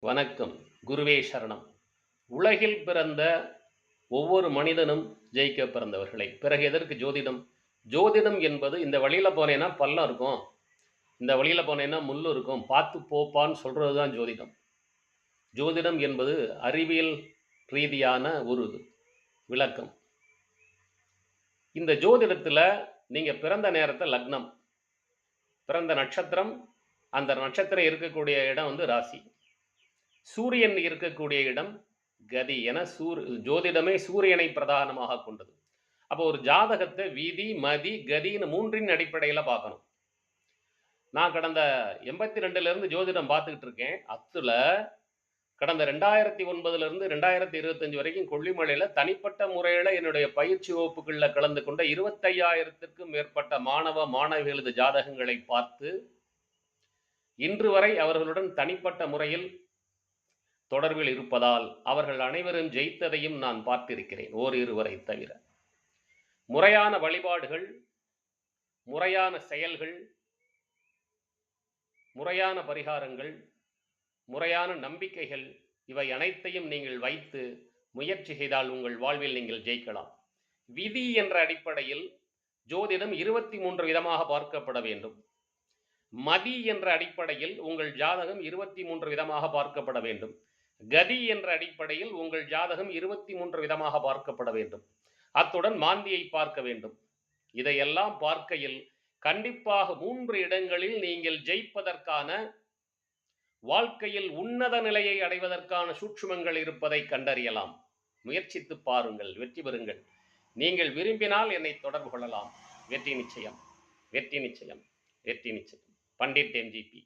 வணக்கம். குருவே சரணம். உலகில் பிறந்த ஒவ்வொரு மனிதனும் ஜெயிக்க பிறந்தவர்களே. பிறகு எதற்கு ஜோதிடம்? ஜோதிடம் என்பது இந்த வழியில போனேன்னா பள்ளம் இருக்கும். இந்த வழியில போனேன்னா முள்ளு இருக்கும். பார்த்து போப்பான்னு சொல்றது தான் ஜோதிடம். ஜோதிடம் என்பது அறிவியல் ரீதியான ஒரு விளக்கம். இந்த ஜோதிடத்துல நீங்க பிறந்த நேரத்த லக்னம், பிறந்த நட்சத்திரம், அந்த நட்சத்திரம் இருக்கக்கூடிய இடம் ராசி. சூரியன் இருக்கக்கூடிய இடம் கதி என ஜோதிடமே சூரியனை பிரதானமாக கொண்டது. அப்போ ஒரு ஜாதகத்தை விதி, மதி, கதின்னு 3ன் அடிப்படையில பார்க்கணும். நான் கடந்த 82ல இருந்து ஜோதிடம் பார்த்துக்கிட்டு இருக்கேன். அதுல கடந்த 2009ல இருந்து 2025 வரைக்கும் கொல்லிமலையில தனிப்பட்ட முறையில என்னுடைய பயிற்சி வகுப்புகள்ல கலந்து கொண்ட 25,000க்கும் மேற்பட்ட மாணவ, மாணவிகளது ஜாதகங்களை பார்த்து, இன்று வரை அவர்களுடன் தனிப்பட்ட முறையில் தொடர்பில் இருப்பதால் அவர்கள் அனைவரும் ஜெயித்ததையும் நான் பார்த்திருக்கிறேன், ஓரிருவரை தவிர. முறையான வழிபாடுகள், முறையான செயல்கள், முறையான பரிகாரங்கள், முறையான நம்பிக்கைகள், இவை அனைத்தையும் நீங்கள் வைத்து முயற்சி செய்தால் உங்கள் வாழ்வில் நீங்கள் ஜெயிக்கலாம். விதி என்ற அடிப்படையில் ஜோதிடம் 23 விதமாக பார்க்கப்பட வேண்டும். மதி என்ற அடிப்படையில் உங்கள் ஜாதகம் 23 விதமாக பார்க்கப்பட வேண்டும். கதி என்ற அடிப்படையில் உங்கள் ஜாதகம் 23 விதமாக பார்க்கப்பட வேண்டும். அத்துடன் மாந்தியை பார்க்க வேண்டும். இதையெல்லாம் பார்க்கையில் கண்டிப்பாக 3 இடங்களில் நீங்கள் ஜெயிப்பதற்கான, வாழ்க்கையில் உன்னத நிலையை அடைவதற்கான சூட்சுமங்கள் இருப்பதை கண்டறியலாம். முயற்சித்து பாருங்கள், வெற்றி பெறுங்கள். நீங்கள் விரும்பினால் என்னை தொடர்பு கொள்ளலாம். வெற்றி நிச்சயம், வெற்றி நிச்சயம், வெற்றி நிச்சயம். பண்டிட் எம்ஜிபி.